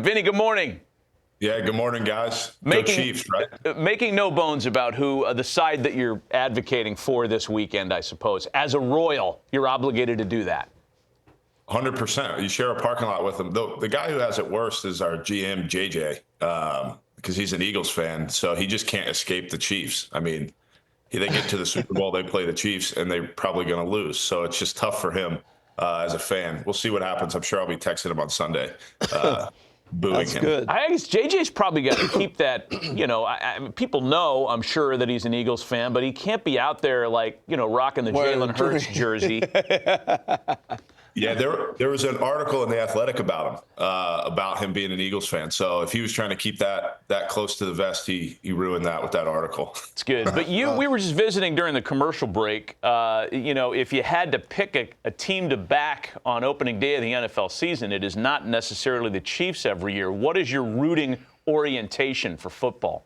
Vinnie, good morning. Yeah, good morning, guys. Go Chiefs, right? Making no bones about who the side that you're advocating for this weekend, I suppose. As a Royal, you're obligated to do that. 100%. You share a parking lot with them. The guy who has it worst is our GM, JJ, because he's an Eagles fan, so he just can't escape the Chiefs. I mean, they get to the Super Bowl, they play the Chiefs, and they're probably going to lose. So it's just tough for him as a fan. We'll see what happens. I'm sure I'll be texting him on Sunday. Booing That's him. good. I guess JJ's probably got to keep that, people know, I'm sure, that he's an Eagles fan, but he can't be out there like, rocking the Jalen Hurts jersey. Yeah, there was an article in The Athletic about him being an Eagles fan. So if he was trying to keep that close to the vest, he ruined that with that article. It's good. But we were just visiting during the commercial break. If you had to pick a team to back on opening day of the NFL season, it is not necessarily the Chiefs every year. What is your rooting orientation for football?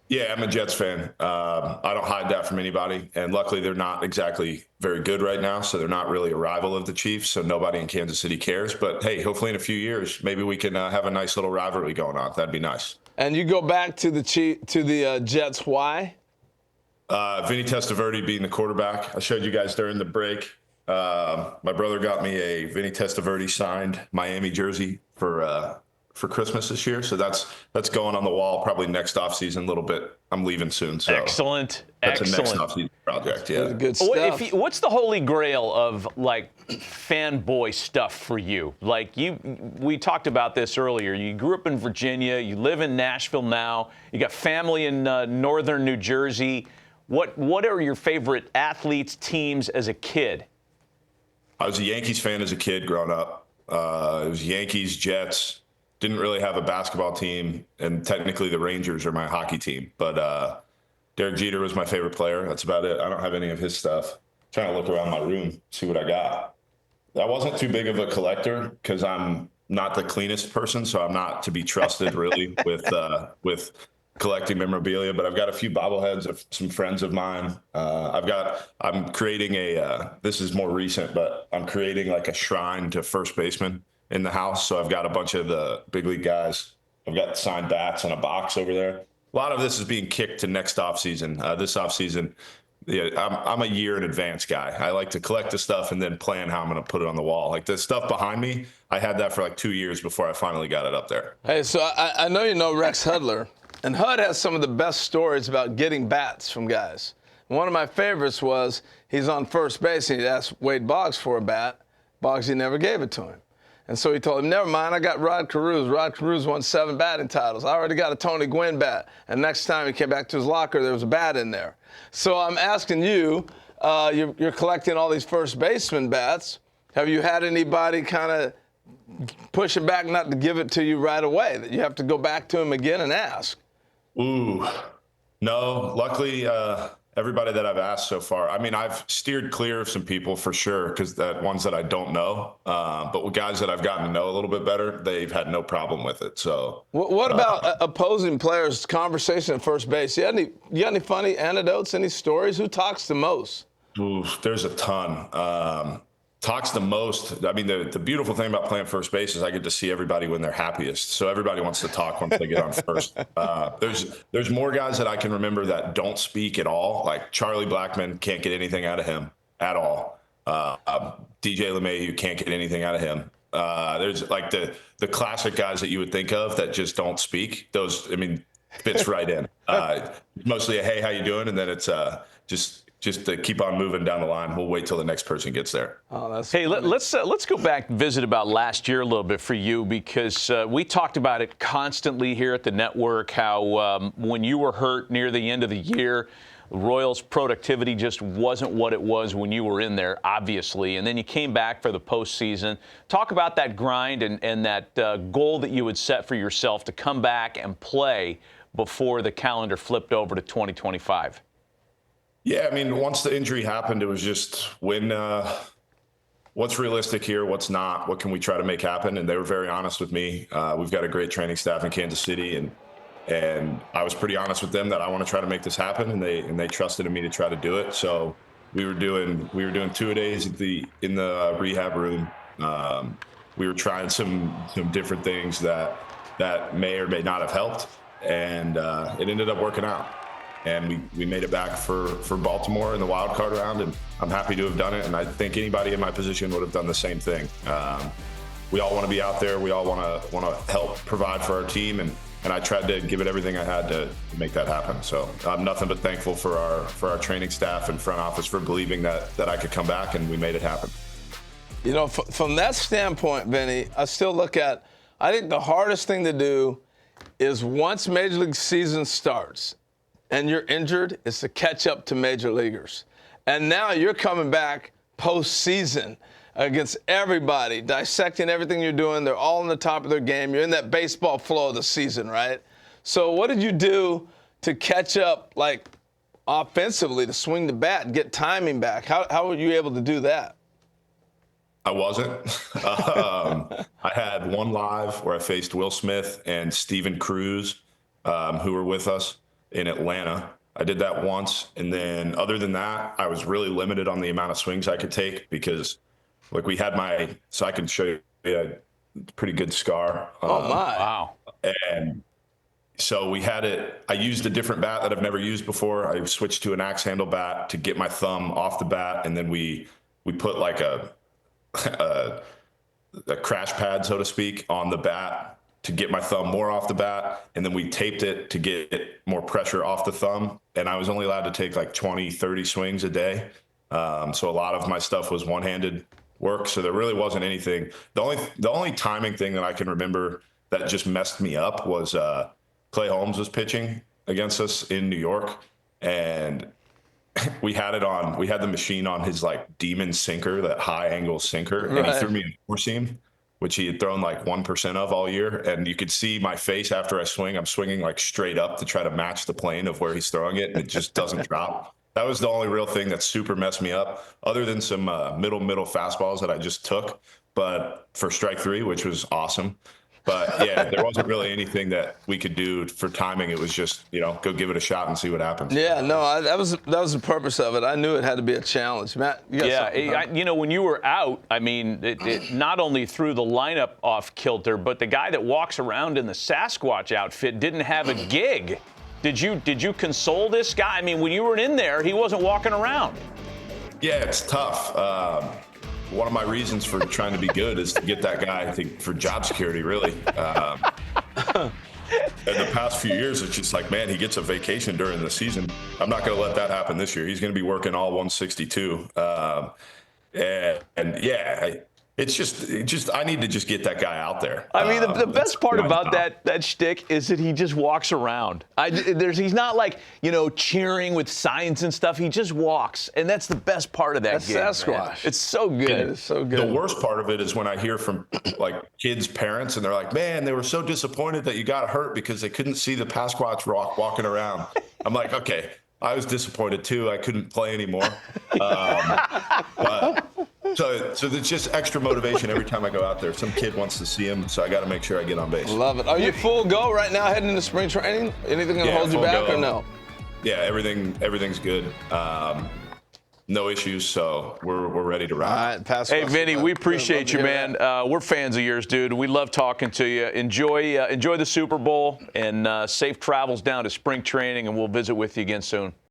Yeah, I'm a Jets fan. I don't hide that from anybody. And luckily, they're not exactly very good right now, so they're not really a rival of the Chiefs, so nobody in Kansas City cares. But, hey, hopefully in a few years, maybe we can have a nice little rivalry going on. That'd be nice. And you go back to the Jets. Why? Vinnie Testaverde being the quarterback. I showed you guys during the break. My brother got me a Vinnie Testaverde signed Miami jersey for Christmas this year, so that's going on the wall probably next offseason a little bit. I'm leaving soon, so excellent. That's a next offseason project. Yeah, good stuff. What's the holy grail of like fanboy stuff for you? Like we talked about this earlier. You grew up in Virginia. You live in Nashville now. You got family in northern New Jersey. What are your favorite athletes, teams as a kid? I was a Yankees fan as a kid growing up. It was Yankees, Jets. Didn't really have a basketball team, and technically the Rangers are my hockey team. But Derek Jeter was my favorite player. That's about it. I don't have any of his stuff. Trying to look around my room, see what I got. I wasn't too big of a collector because I'm not the cleanest person, so I'm not to be trusted really with collecting memorabilia. But I've got a few bobbleheads of some friends of mine. I'm creating this is more recent, but I'm creating like a shrine to first baseman in the house. So I've got a bunch of the big league guys. I've got signed bats in a box over there. A lot of this is being kicked to next offseason. This offseason, yeah, I'm a year in advance guy. I like to collect the stuff and then plan how I'm going to put it on the wall. Like the stuff behind me, I had that for like 2 years before I finally got it up there. Hey, so I know you know Rex Hudler, and Hud has some of the best stories about getting bats from guys. One of my favorites was he's on first base and he asked Wade Boggs for a bat. Boggs, he never gave it to him. And so he told him, never mind, I got Rod Carew. Rod Carew won 7 batting titles. I already got a Tony Gwynn bat. And next time he came back to his locker, there was a bat in there. So I'm asking you, you're collecting all these first baseman bats. Have you had anybody kind of pushing back not to give it to you right away, that you have to go back to him again and ask? Ooh, no. Luckily, everybody that I've asked so far, I mean, I've steered clear of some people for sure, because that ones that I don't know. But with guys that I've gotten to know a little bit better, they've had no problem with it. So, what about opposing players' conversation at first base? You got any funny anecdotes, any stories? Who talks the most? Ooh, there's a ton. Talks the most. I mean, the beautiful thing about playing first base is I get to see everybody when they're happiest. So everybody wants to talk once they get on first. There's more guys that I can remember that don't speak at all. Like Charlie Blackmon, can't get anything out of him at all. DJ LeMahieu, can't get anything out of him. There's like the classic guys that you would think of that just don't speak. Those, I mean, fits right in. Mostly a hey, how you doing? And then it's just to keep on moving down the line. We'll wait till the next person gets there. Oh, that's hey, let's go back and visit about last year a little bit for you, because we talked about it constantly here at the network, how when you were hurt near the end of the year, the Royals' productivity just wasn't what it was when you were in there, obviously. And then you came back for the postseason. Talk about that grind and that goal that you would set for yourself to come back and play before the calendar flipped over to 2025. Yeah, I mean, once the injury happened, it was just what's realistic here, what's not, what can we try to make happen? And they were very honest with me. We've got a great training staff in Kansas City, and I was pretty honest with them that I want to try to make this happen, and they trusted in me to try to do it. So we were doing 2-a-days in the rehab room. We were trying some different things that that may or may not have helped, and it ended up working out. And we made it back for Baltimore in the wild card round, and I'm happy to have done it. And I think anybody in my position would have done the same thing. We all want to be out there. We all want to help provide for our team, and I tried to give it everything I had to make that happen. So I'm nothing but thankful for our training staff and front office for believing that I could come back, and we made it happen. You know, from that standpoint, Vinny, I still look at, I think the hardest thing to do is once Major League season starts and you're injured, is to catch up to major leaguers. And now you're coming back postseason against everybody, dissecting everything you're doing. They're all on the top of their game. You're in that baseball flow of the season, right? So what did you do to catch up, like, offensively, to swing the bat and get timing back? How were you able to do that? I wasn't. I had one live where I faced Will Smith and Steven Cruz, who were with us in Atlanta. I did that once. And then other than that, I was really limited on the amount of swings I could take because, like, we had so I can show you a pretty good scar. Oh, my. Wow. And so we had it. I used a different bat that I've never used before. I switched to an axe handle bat to get my thumb off the bat. And then we put like a crash pad, so to speak, on the bat to get my thumb more off the bat. And then we taped it to get more pressure off the thumb. And I was only allowed to take like 20, 30 swings a day. So a lot of my stuff was one-handed work. So there really wasn't anything. The only timing thing that I can remember that just messed me up was Clay Holmes was pitching against us in New York. And we had the machine on his like demon sinker, that high angle sinker. Right. And he threw me a four seam, which he had thrown like 1% of all year. And you could see my face after I swing. I'm swinging like straight up to try to match the plane of where he's throwing it. And it just doesn't drop. That was the only real thing that super messed me up, other than some middle fastballs that I just took, but for strike three, which was awesome. But yeah, there wasn't really anything that we could do for timing. It was just, go give it a shot and see what happens. Yeah, no, that was the purpose of it. I knew it had to be a challenge. Matt, you got something? When you were out, I mean, it not only threw the lineup off kilter, but the guy that walks around in the Sasquatch outfit didn't have a gig. Did you console this guy? I mean, when you were in there, he wasn't walking around. Yeah, it's tough. One of my reasons for trying to be good is to get that guy, I think, for job security, really. In the past few years, it's just like, man, he gets a vacation during the season. I'm not going to let that happen this year. He's going to be working all 162. It's just I need to just get that guy out there. I mean, the best part about that shtick is that he just walks around. He's not like, cheering with signs and stuff. He just walks, and that's the best part of that gig. That's Sasquatch. Man. It's so good. It's so good. The worst part of it is when I hear from like kids' parents, and they're like, "Man, they were so disappointed that you got hurt because they couldn't see the Pasquatch walking around." I'm like, okay, I was disappointed too. I couldn't play anymore. So there's just extra motivation every time I go out there. Some kid wants to see him, so I got to make sure I get on base. Love it. Are you full go right now heading into spring training? Anything going to hold you back or no? Yeah, everything's good. No issues, so we're ready to ride. All right, pass. Hey, Vinny, we appreciate you, man. We're fans of yours, dude. We love talking to you. Enjoy the Super Bowl and safe travels down to spring training, and we'll visit with you again soon.